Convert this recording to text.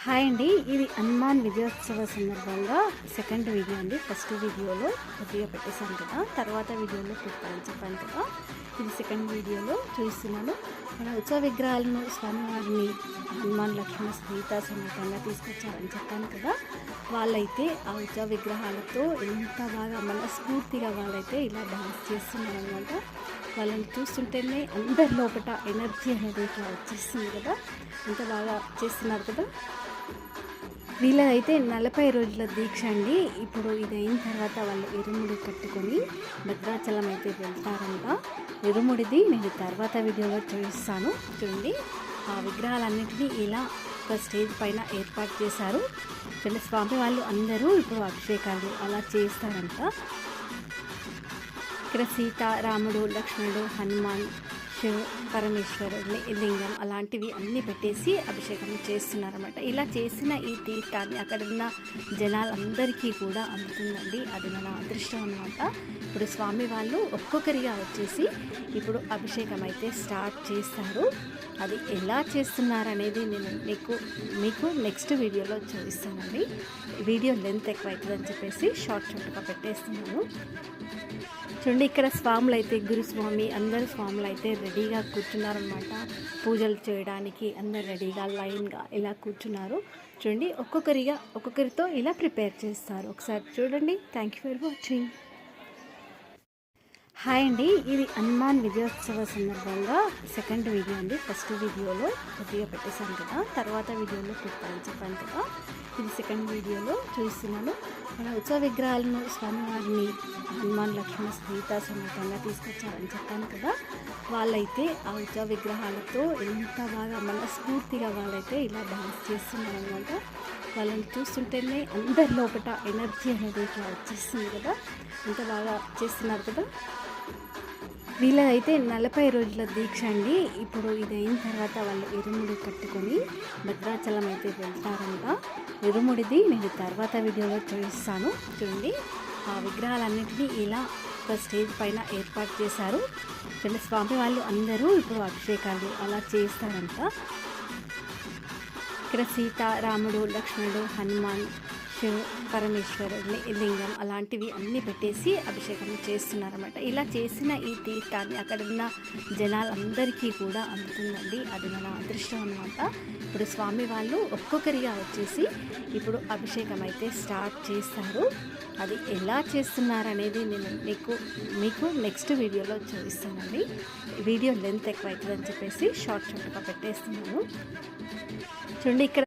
Hi అండి, ఇది హనుమాన్ విజయోత్సవ సందర్భంగా సెకండ్ వీడియో అండి. ఫస్ట్ వీడియోలో కొద్దిగా పెట్టేశాను కదా, తర్వాత వీడియోలో పెట్టాలని చెప్పాను కదా. ఇది సెకండ్ వీడియోలో చూస్తున్నాను. మన ఉత్సవ విగ్రహాలను స్వామివారిని హనుమాన్ లక్ష్మణ సీత సమేతంగా తీసుకొచ్చారని చెప్పాను కదా. వాళ్ళైతే ఆ ఉత్సవ విగ్రహాలతో ఎంత బాగా మనస్ఫూర్తిగా వాళ్ళైతే ఇలా డాన్స్ చేస్తున్నారు అనమాట. వాళ్ళని చూస్తుంటేనే అందరి లోపల ఎనర్జీ అనేది ఇట్లా వచ్చేస్తుంది కదా, ఎంత బాగా చేస్తున్నారు కదా. వీళ్ళదైతే 40 రోజుల దీక్ష అండి. ఇప్పుడు ఇది అయిన తర్వాత వాళ్ళు ఇరుముడి కట్టుకొని భద్రాచలం అయితే వెళ్తారంట. ఇరుముడిది నేను తర్వాత వీడియోలో చూపిస్తాను. చూడండి, ఆ విగ్రహాలన్నింటినీ ఇలా ఒక స్టేజ్ పైన ఏర్పాటు చేశారు. వీళ్ళ స్వామి వాళ్ళు అందరూ ఇప్పుడు అభిషేకాలు అలా చేస్తారంట. ఇక్కడ సీత, రాముడు, లక్ష్మణుడు, హనుమాన్, శివ, పరమేశ్వరుడు లింగం అలాంటివి అన్నీ పెట్టేసి అభిషేకం చేస్తున్నారన్నమాట. ఇలా చేసిన ఈ తీర్థాన్ని అక్కడున్న జనాలందరికీ కూడా అందుతుందండి. అది మన అదృష్టం అన్నమాట. ఇప్పుడు స్వామి వాళ్ళు ఒక్కొక్కరిగా వచ్చేసి ఇప్పుడు అభిషేకం అయితే స్టార్ట్ చేస్తారు. అది ఎలా చేస్తున్నారనేది నేను మీకు నెక్స్ట్ వీడియోలో చూపిస్తానండి. వీడియో లెంత్ ఎక్కువ అవుతుందని చెప్పేసి షార్ట్గా పెట్టేస్తున్నాను. చూడండి, ఇక్కడ స్వాములు అయితే గురుస్వామి అందరు స్వాములు అయితే రెడీగా కూర్చున్నారనమాట. పూజలు చేయడానికి అందరు రెడీగా లైన్గా ఇలా కూర్చున్నారు. చూడండి, ఒక్కొక్కరితో ఇలా ప్రిపేర్ చేస్తారు. ఒకసారి చూడండి. Thank you for watching. Hi అండి, ఇది హనుమాన్ విజయోత్సవ సందర్భంగా సెకండ్ వీడియో అండి. ఫస్ట్ వీడియోలో కొద్దిగా పెట్టేశాను కదా, తర్వాత వీడియోలో పెట్టాలని చెప్పాను కదా. ఇది సెకండ్ వీడియోలో చూస్తున్నాను. మన ఉత్సవ విగ్రహాలను స్వామివారిని హనుమాన్ లక్ష్మణ సీత సమేతంగా తీసుకొచ్చారని చెప్పాను కదా. వాళ్ళైతే ఆ ఉత్సవ విగ్రహాలతో ఎంత బాగా మనస్ఫూర్తిగా వాళ్ళైతే ఇలా డాన్స్ చేస్తున్నారు అనమాట. వాళ్ళని చూస్తుంటేనే అందరి లోపల ఎనర్జీ అనేది ఇట్లా వచ్చేస్తుంది కదా, ఎంత బాగా చేస్తున్నారు కదా. వీళ్ళదైతే 40 రోజుల దీక్ష అండి. ఇప్పుడు ఇది అయిన తర్వాత వాళ్ళు ఇరుముడి కట్టుకొని భద్రాచలం అయితే వెళ్తారంట. ఇరుముడిది నేను తర్వాత వీడియోలో చూపిస్తాను. చూడండి, ఆ విగ్రహాలన్నింటినీ ఇలా ఒక స్టేజ్ పైన ఏర్పాటు చేశారు. వీళ్ళ స్వామి వాళ్ళు అందరూ ఇప్పుడు అభిషేకాలు అలా చేస్తారంట. ఇక్కడ సీత, రాముడు, లక్ష్మణుడు, హనుమాన్, శివ, పరమేశ్వరుడు లింగం అలాంటివి అన్నీ పెట్టేసి అభిషేకం చేస్తున్నారన్నమాట. ఇలా చేసిన ఈ తీర్థాన్ని అక్కడున్న జనాలందరికీ కూడా అందుతుందండి. అది మన అదృష్టం అన్నమాట. ఇప్పుడు స్వామి వాళ్ళు ఒక్కొక్కరిగా వచ్చేసి ఇప్పుడు అభిషేకం అయితే స్టార్ట్ చేస్తారు. అది ఎలా చేస్తున్నారనేది నేను మీకు నెక్స్ట్ వీడియోలో చూపిస్తానండి. వీడియో లెంత్ ఎక్కువ అవుతుందని చెప్పేసి షార్ట్గా పెట్టేస్తున్నాను. చూడండి, ఇక్కడ